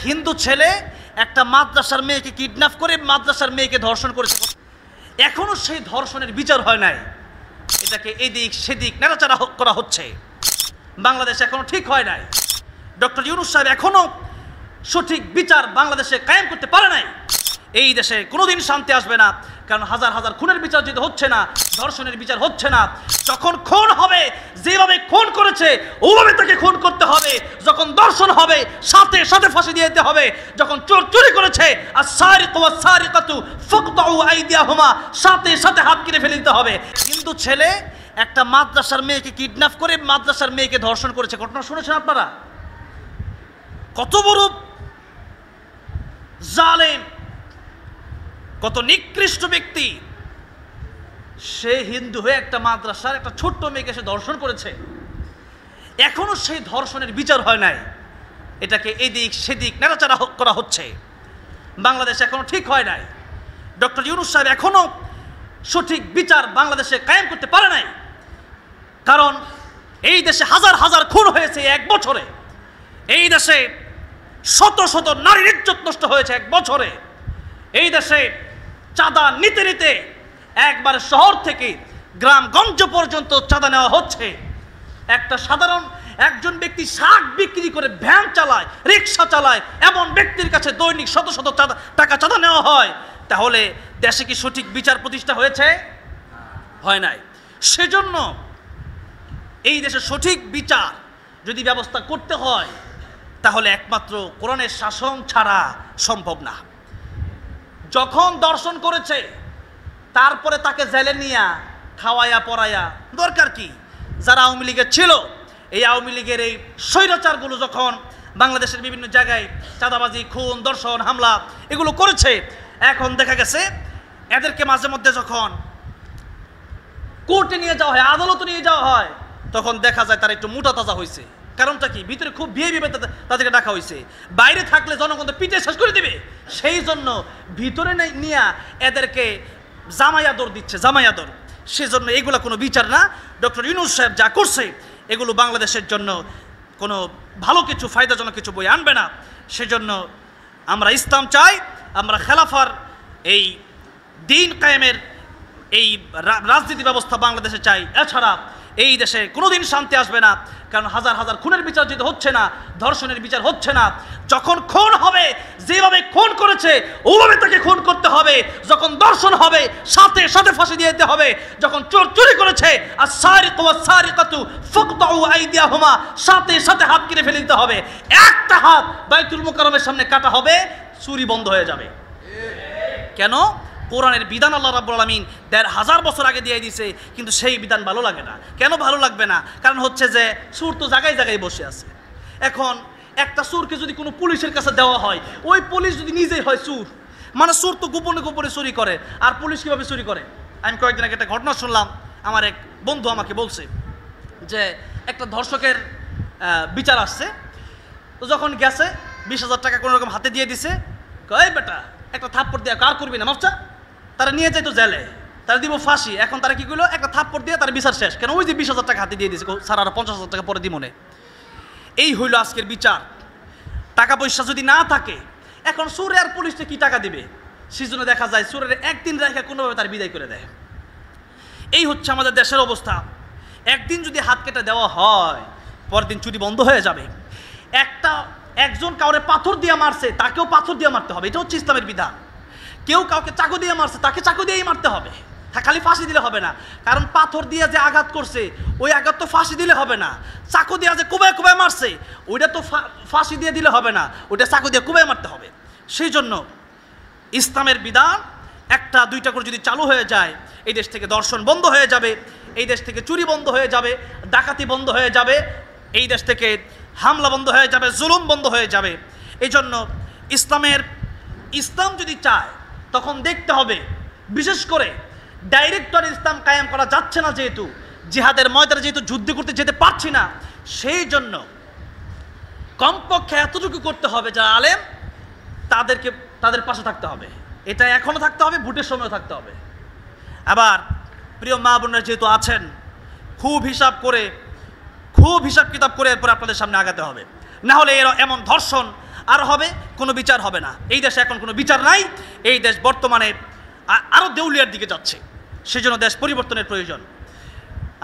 হিন্দু ছেলে একটা মাদ্রাসার মেয়েকে কিডন্যাপ করে মাদ্রাসার মেয়েকে ধর্ষণ করেছে, এখনো সেই ধর্ষণের বিচার হয় নাই। এটাকে এদিক সেদিক নাড়াচাড়া করা হচ্ছে। বাংলাদেশ এখনো ঠিক হয় নাই। ডক্টর ইউনূস সাহেব এখনো সঠিক বিচার বাংলাদেশে কায়েম করতে পারে নাই। এই দেশে কোনোদিন শান্তি আসবে না, কারণ হাজার হাজার খুনের বিচার যদি হচ্ছে না, ধর্ষণের বিচার হচ্ছে না। যখন খুন হবে, যেভাবে খুন করেছে ওভাবে তাকে খুন করতে হবে। যখন ধর্ষণ হবে, সাথে সাথে ফাঁসি দিয়ে দিতে হবে। যখন চোর চুরি করেছে, আস-সারিকু ওয়াস-সারিকাতু ফাকতাউ আইদিয়াহুমা, সাথে সাথে হাত কেটে ফেলে দিতে হবে। হিন্দু ছেলে একটা মাদ্রাসার মেয়েকে কিডন্যাপ করে মাদ্রাসার মেয়েকে ধর্ষণ করেছে, ঘটনা শুনেছেন আপনারা? কত বড় জালেম, কত নিকৃষ্ট ব্যক্তি! সে হিন্দু হয়ে একটা মাদ্রাসার একটা ছোট্ট মেয়েকে সে ধর্ষণ করেছে, এখনো সেই ধর্ষণের বিচার হয় নাই। এটাকে এদিক সেদিক নাড়াচাড়া করা হচ্ছে। বাংলাদেশ এখনো ঠিক হয় নাই। ডক্টর ইউনূস সাহেব এখনো সঠিক বিচার বাংলাদেশে কায়েম করতে পারে নাই, কারণ এই দেশে হাজার হাজার খুন হয়েছে এক বছরে। এই দেশে শত শত নারীর ইজ্জত নষ্ট হয়েছে এক বছরে। এই দেশে চাঁদা নিতে নিতে একবারে শহর থেকে গ্রামগঞ্জ পর্যন্ত চাঁদা নেওয়া হচ্ছে। একটা সাধারণ একজন ব্যক্তি শাক বিক্রি করে ভ্যান চালায়, রিক্সা চালায়, এমন ব্যক্তির কাছে দৈনিক শত শত টাকা চাঁদা নেওয়া হয়। তাহলে দেশে কি সঠিক বিচার প্রতিষ্ঠা হয়েছে? হয় নাই। সেজন্য এই দেশে সঠিক বিচার যদি ব্যবস্থা করতে হয়, তাহলে একমাত্র কোরআনের শাসন ছাড়া সম্ভব না। যখন দর্শন করেছে, তারপরে তাকে জেলে নিয়ে খাওয়াইয়া পড়াইয়া দরকার কি? যারা আওয়ামী লীগের ছিল, এই আওয়ামী লীগের এই স্বৈরাচারগুলো যখন বাংলাদেশের বিভিন্ন জায়গায় চাঁদাবাজি, খুন, দর্শন, হামলা এগুলো করেছে, এখন দেখা গেছে এদেরকে মাঝে মধ্যে যখন কোর্টে নিয়ে যাওয়া হয়, আদালতে নিয়ে যাওয়া হয়, তখন দেখা যায় তারা একটু মোটা তাজা হয়েছে। কারণটা কি? ভিতরে খুব বিয়ে তাদেরকে ডাকা হয়েছে। বাইরে থাকলে জনগণ পিঠে শেষ করে দিবে, সেই জন্য ভিতরে নিয়ে এদেরকে জামাই আদর দিচ্ছে, জামাই আদর। সেজন্য এগুলো কোনো বিচার না। ডক্টর ইউনূস সাহেব যা করছে, এগুলো বাংলাদেশের জন্য কোনো ভালো কিছু, ফায়দাজনক কিছু বই আনবে না। সেজন্য আমরা ইসলাম চাই, আমরা খেলাফার এই দিন কায়েমের এই রাজনীতি ব্যবস্থা বাংলাদেশে চাই। এছাড়া এই দেশে কোনোদিন শান্তি আসবে না, কারণ হাজার হাজার খুনের বিচার যদি হচ্ছে না, ধর্ষণের বিচার হচ্ছে না। যখন খুন হবে, যেভাবে খুন করেছে ওভাবে তাকে খুন করতে হবে। যখন ধর্ষণ হবে, সাথে সাথে ফাঁসি দিয়ে দিতে হবে। যখন চোর চুরি করেছে, আস-সারিকু ওয়াস-সারিকাতু ফাকতাউ আইদিয়াহুমা, সাথে সাথে হাত কেটে ফেলে দিতে হবে। একটা হাত বাইতুল মুকাররমের সামনে কাটা হবে, চুরি বন্ধ হয়ে যাবে। কেন? কোরআনের বিধান আল্লাহ রাব্বুল আলামিন ১৫০০ বছর আগে দিয়ে দিয়েছে, কিন্তু সেই বিধান ভালো লাগে না। কেন ভালো লাগবে না? কারণ হচ্ছে যে সুর তো জায়গায় জায়গায় বসে আছে। এখন একটা সুরকে যদি কোনো পুলিশের কাছে দেওয়া হয়, ওই পুলিশ যদি নিজেই হয় সুর, মানে সুর তো গোপনে গোপনে চুরি করে, আর পুলিশ কীভাবে চুরি করে? আমি কয়েকদিন আগে একটা ঘটনা শুনলাম। আমার এক বন্ধু আমাকে বলছে যে একটা ধর্ষকের বিচার আসছে, তো যখন গেছে ২০,০০০ টাকা কোনো রকম হাতে দিয়ে দিছে। কয় বেটা একটা থাপ্পড় দিয়ে কার করবি না মাপচা, তারা নিয়ে যাইতো জেলে, তারা দিব ফাঁসি। এখন তারা কি করলো? একটা থাপ্পড় দিয়ে তার বিচার শেষ। কেন? ওই যে ২০,০০০ টাকা হাতে দিয়ে দিয়েছে, স্যার আর ৫০,০০০ টাকা পরে দিমনে। এই হইল আজকের বিচার। টাকা পয়সা যদি না থাকে, এখন সুরে আর পুলিশে কি টাকা দিবে? সেজন্য দেখা যায় সুরের একদিন রেখে কোনোভাবে তার বিদায় করে দেয়। এই হচ্ছে আমাদের দেশের অবস্থা। একদিন যদি হাত কেটে দেওয়া হয়, পরদিন চুরি বন্ধ হয়ে যাবে। একজন কাউরে পাথর দিয়ে মারছে, তাকেও পাথর দিয়ে মারতে হবে। এটা হচ্ছে ইসলামের বিধান। কেউ কাউকে চাকু দিয়ে মারছে, তাকে চাকু দিয়েই মারতে হবে, খালি ফাঁসি দিলে হবে না। কারণ পাথর দিয়ে যে আঘাত করছে, ওই আঘাত তো ফাঁসি দিলে হবে না। চাকু দিয়ে যে কুবায় কুবায় মারছে, ওইটা তো ফাঁসি দিয়ে দিলে হবে না, ওইটা চাকু দিয়ে কুবায় মারতে হবে। সেই জন্য ইসলামের বিধান একটা দুইটা করে যদি চালু হয়ে যায়, এই দেশ থেকে ধর্ষণ বন্ধ হয়ে যাবে, এই দেশ থেকে চুরি বন্ধ হয়ে যাবে, ডাকাতি বন্ধ হয়ে যাবে, এই দেশ থেকে হামলা বন্ধ হয়ে যাবে, জুলুম বন্ধ হয়ে যাবে। এই জন্য ইসলাম যদি চায়, তখন দেখতে হবে, বিশেষ করে ডাইরেক্টর ইসলাম কায়েম করা যাচ্ছে না, যেহেতু জিহাদের ময়দানে যেহেতু যুদ্ধ করতে যেতে পারছি না, সেই জন্য কমপক্ষে এতটুকু করতে হবে, যারা আলেম তাদের পাশে থাকতে হবে। এটা এখনও থাকতে হবে, ভোটের সময়ও থাকতে হবে। আবার প্রিয় মা বোনেরা যেহেতু আছেন, খুব হিসাব কিতাব করে এরপর আপনাদের সামনে আগাতে হবে। না হলে এমন ধর্ষণ আর হবে, কোনো বিচার হবে না। এই দেশে এখন কোনো বিচার নাই। এই দেশ বর্তমানে আরও দেউলিয়ার দিকে যাচ্ছে। সেজন্য দেশ পরিবর্তনের প্রয়োজন।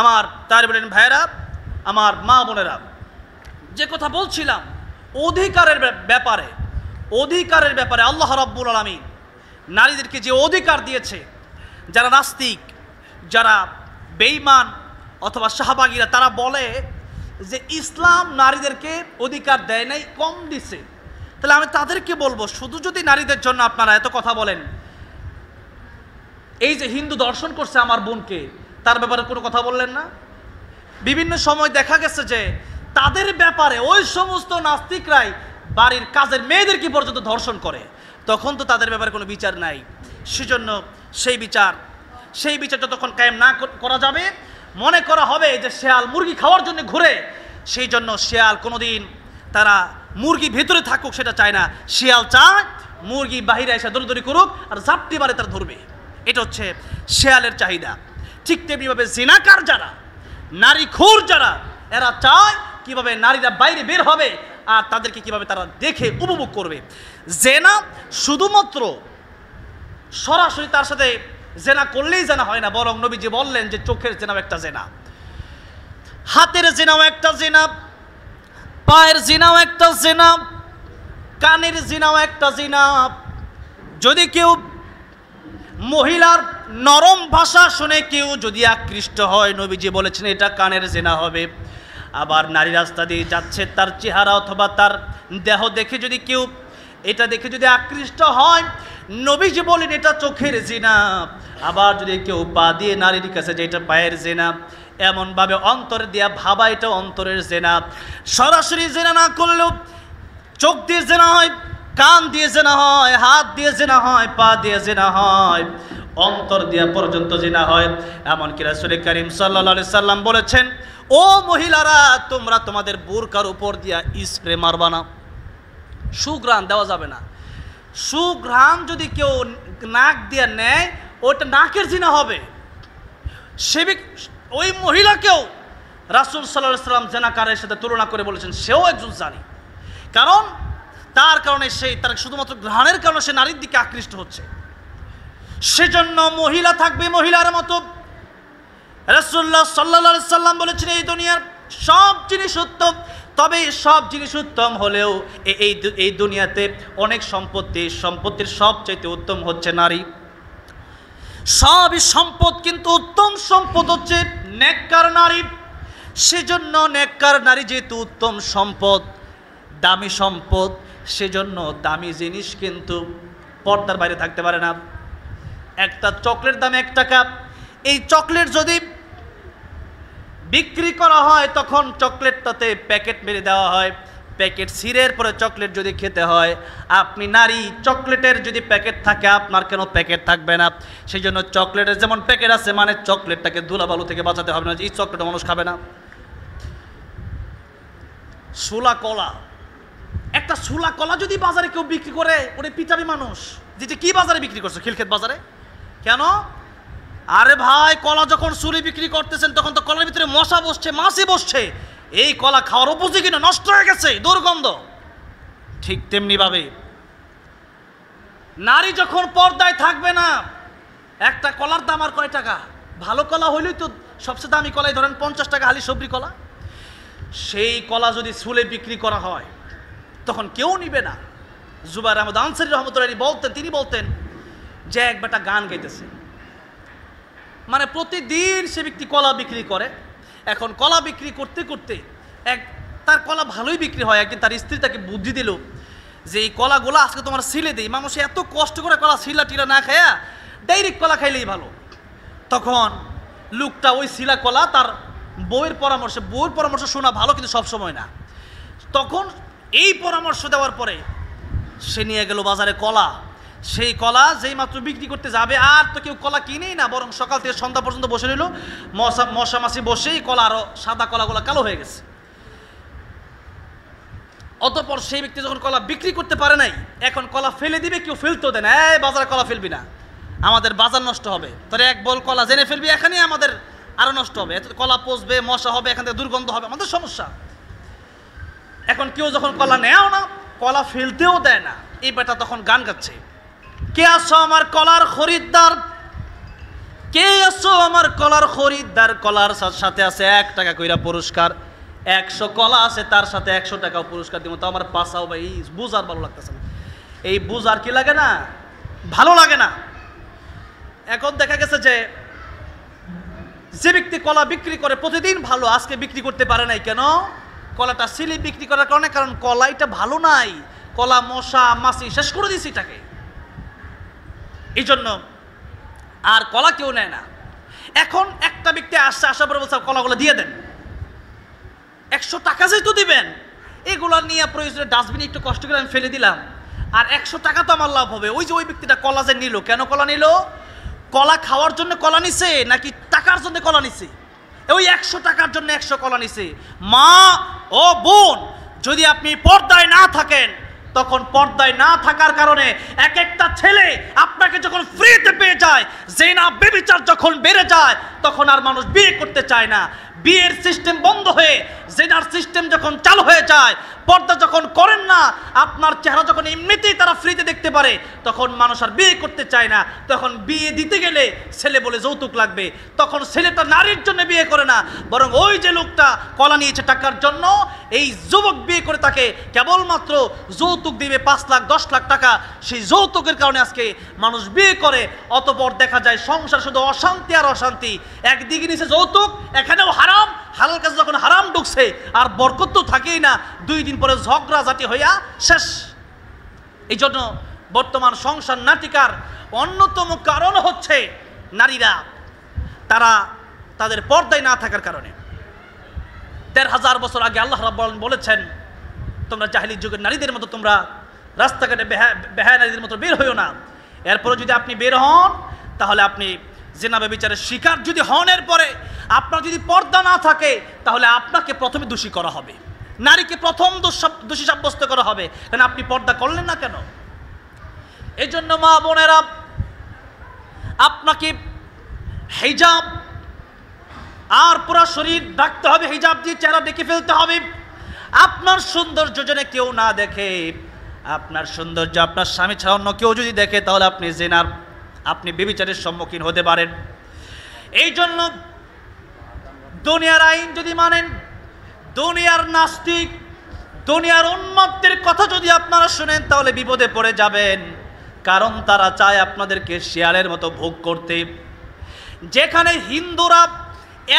আমার তার বলেন ভাইয়েরা, আমার মা বোনেরা, যে কথা বলছিলাম অধিকারের ব্যাপারে আল্লাহ রাব্বুল আলামিন নারীদেরকে যে অধিকার দিয়েছে, যারা নাস্তিক, যারা বেঈমান অথবা শাহবাগীরা, তারা বলে যে ইসলাম নারীদেরকে অধিকার দেয় নাই, কম দিছে। তাহলে আমি তাদেরকে বলবো, শুধু যদি নারীদের জন্য আপনারা এত কথা বলেন, এই যে হিন্দু দর্শন করছে আমার বোনকে, তার ব্যাপারে কোনো কথা বললেন না? বিভিন্ন সময় দেখা গেছে যে তাদের ব্যাপারে ওই সমস্ত নাস্তিকরাই বাড়ির কাজের মেয়েদেরকে পর্যন্ত ধর্ষণ করে, তখন তো তাদের ব্যাপারে কোনো বিচার নাই। সেজন্য সেই বিচার যতক্ষণ কায়েম না করা যাবে, মনে করা হবে যে শেয়াল মুরগি খাওয়ার জন্য ঘুরে, সেই জন্য শেয়াল কোনোদিন তারা মুরগি ভেতরে থাকুক সেটা চায় না। শিয়াল চায় মুরগি বাহিরে এসে দৌড়দৌড়ি করুক আর ঝাপটি মারে তারা ধরবে। এটা হচ্ছে শেয়ালের চাহিদা। ঠিক তেমনিভাবে জিনাকার যারা, নারীখোর যারা, এরা চায় কিভাবে নারীরা বাইরে বের হবে আর তাদেরকে কিভাবে তারা দেখে উপভোগ করবে। জেনা শুধুমাত্র সরাসরি তার সাথে জেনা করলেই জেনা হয় না, বরং নবীজি বললেন যে চোখের জেনাও একটা জেনা, হাতের জেনাও একটা জেনা, পায়ের জিনাও একটা জিনা, কানের জিনাও একটা জিনা। যদি কেউ মহিলার নরম ভাষা শুনে কেউ যদি আকৃষ্ট হয়, নবীজি বলেছেন এটা কানের জিনা হবে। আবার নারী রাস্তা দিয়ে যাচ্ছে, তার চেহারা অথবা তার দেহ দেখে যদি কেউ এটা দেখে যদি আকৃষ্ট হয়, নবীজি বলেন এটা চোখের জিনা। আবার যদি কেউ পা দিয়ে নারীর কাছে যে এটা পায়ের জিনা, এমনভাবে অন্তর দিয়া ভাবা এটা অন্তরের জেনা। সরাসরি জেনা না করলেও চোখ দিয়ে জেনা হয়, কান দিয়ে জেনা হয়, হাত দিয়ে জেনা হয়, পা দিয়ে জেনা হয়, অন্তর দিয়া পর্যন্ত জেনা হয়। এমনকি রাসূল করিম সাল্লাল্লাহু আলাইহি সাল্লাম বলেছেন, ও মহিলারা, তোমরা তোমাদের বুরকার উপর দিয়া স্প্রে মারবা না, সুঘ্রাণ দেওয়া যাবে না। সুঘ্রাণ যদি কেউ নাক দিয়ে নেয়, ওটা নাকের জিনা হবে। ওই মহিলাকেও রাসূল সাল্লাল্লাহু আলাইহি সাল্লাম জেনাকারের সাথে তুলনা করে বলেছেন সেও একজন জানি, কারণ তার কারণে তার শুধুমাত্র ঘ্রাণের কারণে সে নারীর দিকে আকৃষ্ট হচ্ছে। সেজন্য মহিলা থাকবে মহিলার মতো। রাসূলুল্লাহ সাল্লাল্লাহু আলাইহি সাল্লাম বলেছেন এই দুনিয়ার সব জিনিস উত্তম, তবে সব জিনিস উত্তম হলেও এই দুনিয়াতে অনেক সম্পত্তির সবচাইতে উত্তম হচ্ছে নারী। সবই সম্পদ, কিন্তু উত্তম সম্পদ হচ্ছে নেককার নারী। সেজন্য নেককার নারী যেহেতু উত্তম সম্পদ, দামি সম্পদ, সেজন্য দামি জিনিস কিন্তু পর্দার বাইরে থাকতে পারে না। একটা চকলেট দাম 1 টাকা। এই চকলেট যদি বিক্রি করা হয়, তখন চকলেটটাতে প্যাকেট মেরে দেওয়া হয়। প্যাকেট ছিঁড়ের পরে চকলেট যদি খেতে হয়, আপনি নারী, চকলেটের যদি প্যাকেট থাকে, আপনার কেন প্যাকেট থাকবে না? সেই জন্য চকলেটের যেমন প্যাকেট আছে, মানে চকলেটটাকে ধুলাবালু থেকে বাঁচাতে হবে না, এই চকলেট মানুষ খাবে না। সুলা কলা, একটা সুলা কলা যদি বাজারে কেউ বিক্রি করে, ওরে পিটাবি মানুষ, যেটা কি বাজারে বিক্রি করছে, খিলক্ষেত বাজারে। কেন? আরে ভাই, কলা যখন সুলি বিক্রি করতেছেন তখন তো কলার ভিতরে মশা বসছে, মাছি বসছে, এই কলা খাওয়ার উপযোগী না, নষ্ট হয়ে গেছে, দুর্গন্ধ। ঠিক তেমনি ভাবে নারী যখন পর্দায় থাকবে না, একটা কলার দাম আর কয় টাকা? ভালো কলা হইলেই তো সবচেয়ে দামি কলাই ধরেন 50 টাকা হালি সবরি কলা। সেই কলা যদি সুলে বিক্রি করা হয়, তখন কেউ নিবে না। জুবাইর আহমদ আনসারী রহমতুল্লাহি বলতেন, তিনি বলতেন যে এক বেটা গান গাইতেছে, মানে প্রতিদিন সে ব্যক্তি কলা বিক্রি করে। এখন কলা বিক্রি করতে করতে তার কলা ভালোই বিক্রি হয়। একদিন তার স্ত্রী তাকে বুদ্ধি দিল যে এই কলাগুলো আজকে তোমার সিলে দিই, মানুষ এত কষ্ট করে কলা শিলা টিলা না খায়া ডাইরেক্ট কলা খাইলেই ভালো। তখন লোকটা ওই শিলা কলা তার বউয়ের পরামর্শ শোনা ভালো, কিন্তু সব সময় না। তখন এই পরামর্শ দেওয়ার পরে সে নিয়ে গেল বাজারে কলা। সেই কলা যেই মাত্র বিক্রি করতে যাবে, আর তো কেউ কলা কিনেই না, বরং সকাল থেকে সন্ধ্যা পর্যন্ত বসে রইল, মশা মাছি বসেই কলা আরো সাদা কলাগুলো কালো হয়ে গেছে। অতঃপর সেই ব্যক্তি যখন কলা বিক্রি করতে পারে নাই, এখন কলা ফেলে দিবে, কেউ ফেলতেও দেয় না। এই বাজারে কলা ফেলবি না, আমাদের বাজার নষ্ট হবে, তোর এক বল কলা জেনে ফেলবি, এখানেই আমাদের আরো নষ্ট হবে, কলা পচবে, মশা হবে, এখান থেকে দুর্গন্ধ হবে, আমাদের সমস্যা। এখন কেউ যখন কলা নেও না, কলা ফেলতেও দেয় না। এই বেটা তখন গান গাচ্ছে, কে আসো আমার কলার খরিদ্দার, কে আসো আমার কলার খরিদ্দার, কলার সাথে আছে 1 টাকা কইরা পুরস্কার, 100 কলা আছে তার সাথে 100 টাকা পুরস্কার দিব, তো আমার পাশাও ভাই বুঝার ভালো লাগতেছে না। এই বুঝার কি লাগে না, ভালো লাগে না। এখন দেখা গেছে যে ব্যক্তি কলা বিক্রি করে প্রতিদিন ভালো, আজকে বিক্রি করতে পারে নাই কেন? কলাটা সিলি বিক্রি করার কারণে, কারণ কলাইটা ভালো নাই, কলা মশা মাছি শেষ করে দিয়েছি এটাকে। এই জন্য আর কলা কেউ নেয় না। এখন একটা ব্যক্তি আসছে, আসার পরে বলছে কলাগুলো দিয়ে দেন, 100 টাকা যেহেতু দিবেন, এগুলো নিয়ে প্রয়োজনে ডাস্টবিনে একটু কষ্ট করে আমি ফেলে দিলাম, আর 100 টাকা তো আমার লাভ হবে। ওই যে ওই ব্যক্তিটা কলা যে নিল, কেন কলা নিল? কলা খাওয়ার জন্য কলা নিছে নাকি টাকার জন্য কলা নিছে? ওই 100 টাকার জন্য 100 কলা নিছে। মা ও বোন, যদি আপনি পর্দায় না থাকেন, তখন পর্দায় না থাকার কারণে এক একটা ছেলে আপনাকে যখন ফ্রিতে পেয়ে যায়, জিনা ব্যভিচার যখন বেড়ে যায়, তখন আর মানুষ বিয়ে করতে চায় না। বিয়ের সিস্টেম বন্ধ হয়ে জিনার সিস্টেম যখন চালু হয়ে যায়, পর্দা যখন করেন না, আপনার চেহারা যখন এমনিতেই তারা ফ্রিতে দেখতে পারে, তখন মানুষ আর বিয়ে করতে চায় না। তখন বিয়ে দিতে গেলে ছেলে বলে যৌতুক লাগবে, তখন ছেলেটা নারীর জন্য বিয়ে করে না, বরং ওই যে লোকটা কলা নিয়েছে টাকার জন্য, এই যুবক বিয়ে করে তাকে কেবলমাত্র যৌতুক দিবে 5 লাখ 10 লাখ টাকা। সেই যৌতুকের কারণে আজকে মানুষ বিয়ে করে, অতঃপর দেখা যায় সংসার শুধু অশান্তি আর অশান্তি। একদিকে নিচে যৌতুক, এখানেও হারাম, হালাল কাছে যখন হারাম ঢুকছে আর বরকত তো থাকেই না, 2 দিন পরে ঝগড়াঝাটি হইয়া শেষ। এই জন্য বর্তমান সংসার নাটিকার অন্যতম কারণ হচ্ছে নারীরা, তারা তাদের পর্দায় না থাকার কারণে। ১৩,০০০ বছর আগে আল্লাহ রাব্বুল আলামিন বলেছেন, তোমরা জাহেলি যুগের নারীদের মতো তোমরা রাস্তাঘাটে বেহায়া নারীদের মতো বের হইও না। এরপরে যদি আপনি বের হন, তাহলে আপনি জিনা ব্যভিচারের শিকার যদি হন, এরপরে আপনার যদি পর্দা না থাকে, তাহলে আপনাকে প্রথমে দোষী করা হবে, নারীকে প্রথম দোষী সাব্যস্ত করা হবে, কারণ আপনি পর্দা করলেন না কেন। এই জন্য মা বোনেরা, আপনাকে হিজাব আর পুরো শরীর ঢাকতে হবে, হিজাব দিয়ে চেহারা ঢেকে ফেলতে হবে। আপনার সৌন্দর্য যেন কেউ না দেখে, আপনার সৌন্দর্য আপনার স্বামী ছাড়া অন্য কেউ যদি দেখে, তাহলে আপনি ব্যভিচারের সম্মুখীন হতে পারেন। এই জন্য দুনিয়ার আইন যদি মানেন, দুনিয়ার নাস্তিক, দুনিয়ার উন্মত্তের কথা যদি আপনারা শুনেন, তাহলে বিপদে পড়ে যাবেন। কারণ তারা চায় আপনাদেরকে শেয়ালের মতো ভোগ করতে। যেখানে হিন্দুরা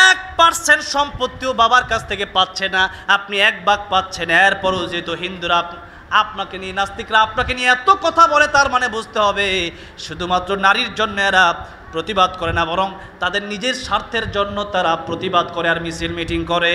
1% সম্পত্তিও বাবার কাছ থেকে পাচ্ছে না, আপনি 1 ভাগ পাচ্ছেন, এরপরও যেহেতু হিন্দুরা আপনাকে নিয়ে, নাস্তিকরা আপনাকে নিয়ে এত কথা বলে, তার মানে বুঝতে হবে শুধুমাত্র নারীর জন্য এরা প্রতিবাদ করে না, বরং তাদের নিজের স্বার্থের জন্য তারা প্রতিবাদ করে আর মিছিল মিটিং করে।